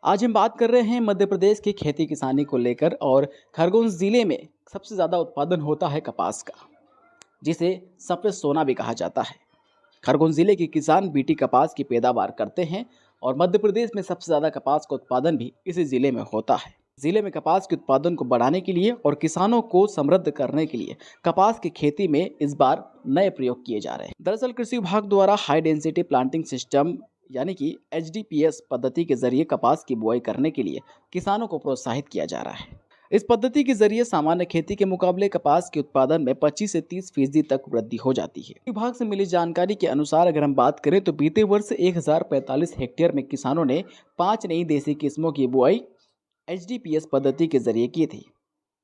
आज हम बात कर रहे हैं मध्य प्रदेश की खेती किसानी को लेकर और खरगोन ज़िले में सबसे ज़्यादा उत्पादन होता है कपास का, जिसे सफ़ेद सोना भी कहा जाता है। खरगोन ज़िले के किसान बीटी कपास की पैदावार करते हैं और मध्य प्रदेश में सबसे ज़्यादा कपास का उत्पादन भी इसी ज़िले में होता है। ज़िले में कपास के उत्पादन को बढ़ाने के लिए और किसानों को समृद्ध करने के लिए कपास की खेती में इस बार नए प्रयोग किए जा रहे हैं। दरअसल कृषि विभाग द्वारा हाई डेंसिटी प्लांटिंग सिस्टम यानी कि HDPS पद्धति के जरिए कपास की बुआई करने के लिए किसानों को प्रोत्साहित किया जा रहा है। इस पद्धति के जरिए सामान्य खेती के मुकाबले कपास के उत्पादन में 25 से 30% तक वृद्धि हो जाती है। विभाग से मिली जानकारी के अनुसार अगर हम बात करें तो बीते वर्ष 1045 हेक्टेयर में किसानों ने 5 नई देसी किस्मों की बुआई HDPS पद्धति के जरिए की थी।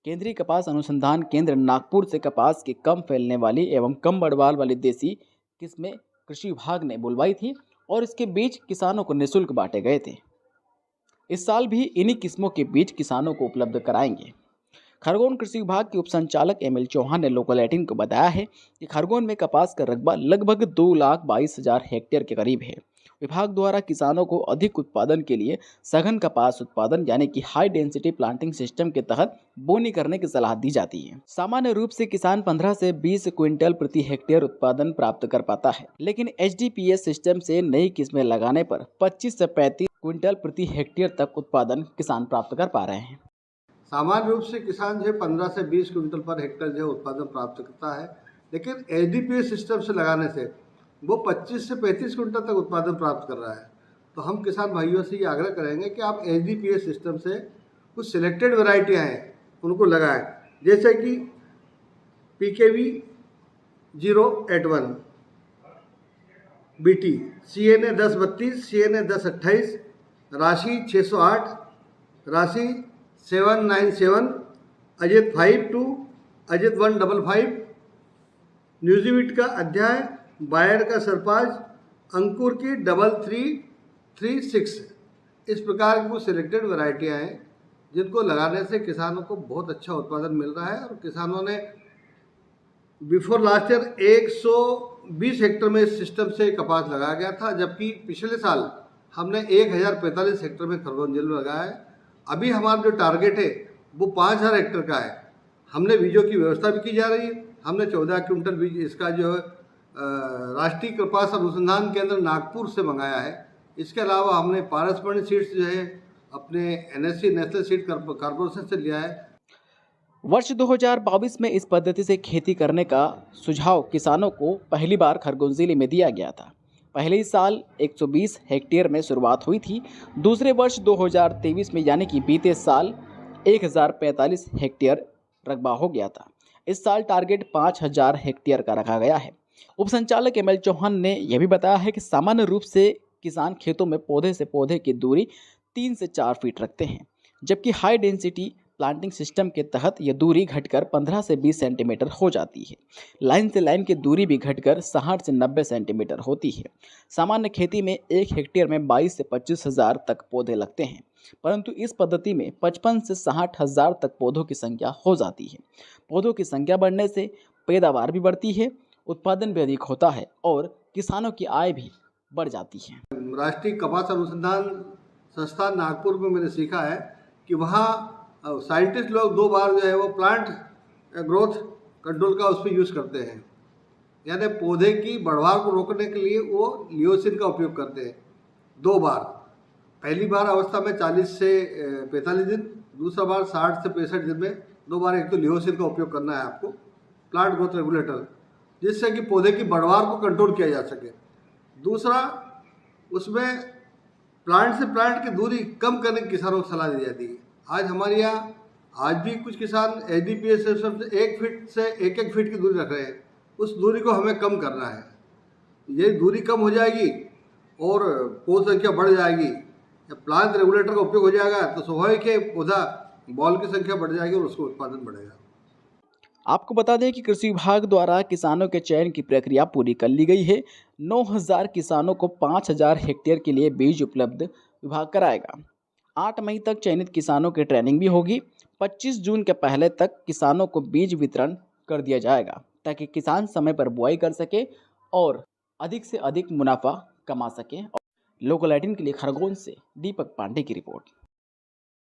केंद्रीय कपास अनुसंधान केंद्र नागपुर से कपास की कम फैलने वाली एवं कम बढ़वाल वाली देसी किस्में कृषि विभाग ने बुलवाई थी और इसके बीज किसानों को निःशुल्क बांटे गए थे। इस साल भी इन्हीं किस्मों के बीज किसानों को उपलब्ध कराएंगे। खरगोन कृषि विभाग के उपसंचालक ML चौहान ने लोकल 18 को बताया है कि खरगोन में कपास का रकबा लगभग 2,22,000 हेक्टेयर के करीब है। विभाग द्वारा किसानों को अधिक उत्पादन के लिए सघन कपास उत्पादन यानी कि हाई डेंसिटी प्लांटिंग सिस्टम के तहत बोनी करने की सलाह दी जाती है। सामान्य रूप से किसान 15 से 20 क्विंटल प्रति हेक्टेयर उत्पादन प्राप्त कर पाता है, लेकिन HDPS सिस्टम से नई किस्में लगाने पर 25 से 35 क्विंटल प्रति हेक्टेयर तक उत्पादन किसान प्राप्त कर पा रहे हैं। सामान्य रूप से किसान जो 15 से 20 क्विंटल पर हेक्टेयर जो उत्पादन प्राप्त करता है, लेकिन HDPS सिस्टम से लगाने से वो 25 से 35 क्विंटल तक उत्पादन प्राप्त कर रहा है। तो हम किसान भाइयों से ये आग्रह करेंगे कि आप HDPS सिस्टम से कुछ सिलेक्टेड वैरायटियाँ हैं उनको लगाएं, जैसे कि PKV 081 BT, CNA 1032, CNA 1028, राशि 608, राशि 797, अजित 52, अजित 155, न्यूजीवीट का अध्याय, बायर का सरपाज, अंकुर की 3336। इस प्रकार की कुछ सिलेक्टेड वैरायटियाँ हैं जिनको लगाने से किसानों को बहुत अच्छा उत्पादन मिल रहा है। और किसानों ने बिफोर लास्ट ईयर 120 हेक्टेयर में इस सिस्टम से कपास लगाया गया था, जबकि पिछले साल हमने 1045 हेक्टेयर में खरगोन जिले में लगाया है। अभी हमारा जो टारगेट है वो 5000 हेक्टेयर का है। हमने बीजों की व्यवस्था भी की जा रही है। हमने 14 क्विंटल बीज इसका जो है राष्ट्रीय कपास अनुसंधान केंद्र नागपुर से मंगाया है। इसके अलावा हमने पारसमणि सीड्स जो है अपने NSC नेशनल सीड कॉर्पोरेशन से लिया है। वर्ष 2022 में इस पद्धति से खेती करने का सुझाव किसानों को पहली बार खरगोन जिले में दिया गया था। पहले ही साल 120 हेक्टेयर में शुरुआत हुई थी। दूसरे वर्ष 2023 में यानी कि बीते साल 1045 हेक्टेयर रकबा हो गया था। इस साल टारगेट 5000 हेक्टेयर का रखा गया है। उपसंचालक ML चौहान ने यह भी बताया है कि सामान्य रूप से किसान खेतों में पौधे से पौधे की दूरी 3 से 4 फीट रखते हैं, जबकि हाई डेंसिटी प्लांटिंग सिस्टम के तहत यह दूरी घटकर 15 से 20 सेंटीमीटर हो जाती है। लाइन से लाइन की दूरी भी घटकर 60 से 90 सेंटीमीटर होती है। सामान्य खेती में 1 हेक्टेयर में 22 से 25 हज़ार तक पौधे लगते हैं, परंतु इस पद्धति में 55 से 60 हज़ार तक पौधों की संख्या हो जाती है। पौधों की संख्या बढ़ने से पैदावार भी बढ़ती है, उत्पादन भी अधिक होता है और किसानों की आय भी बढ़ जाती है। राष्ट्रीय कपास अनुसंधान संस्थान नागपुर में मैंने सीखा है कि वहाँ साइंटिस्ट लोग 2 बार जो है वो प्लांट ग्रोथ कंट्रोल का उस पर यूज़ करते हैं, यानी पौधे की बढ़वार को रोकने के लिए वो लियोसिन का उपयोग करते हैं 2 बार। पहली बार अवस्था में 40 से 45 दिन, दूसरा बार 60 से 65 दिन में 2 बार एक तो लियोसिन का उपयोग करना है आपको, प्लांट ग्रोथ रेगुलेटर, जिससे कि पौधे की बढ़वार को कंट्रोल किया जा सके। दूसरा, उसमें प्लांट से प्लांट की दूरी कम करने की किसानों को सलाह दी जाती है। आज हमारे यहाँ आज भी कुछ किसान HDPS सिस्टम से 1 फीट से 1-1 फीट की दूरी रख रहे हैं। उस दूरी को हमें कम करना है। ये दूरी कम हो जाएगी और पौध संख्या बढ़ जाएगी। जब प्लांट रेगुलेटर का उपयोग हो जाएगा तो स्वाभाविक है पौधा बॉल की संख्या बढ़ जाएगी और उसको उत्पादन बढ़ेगा। आपको बता दें कि कृषि विभाग द्वारा किसानों के चयन की प्रक्रिया पूरी कर ली गई है। 9000 किसानों को 5000 हेक्टेयर के लिए बीज उपलब्ध विभाग कराएगा। 8 मई तक चयनित किसानों की ट्रेनिंग भी होगी। 25 जून के पहले तक किसानों को बीज वितरण कर दिया जाएगा ताकि किसान समय पर बुआई कर सके और अधिक से अधिक मुनाफा कमा सकें। लोकल 18 के लिए खरगोन से दीपक पांडे की रिपोर्ट।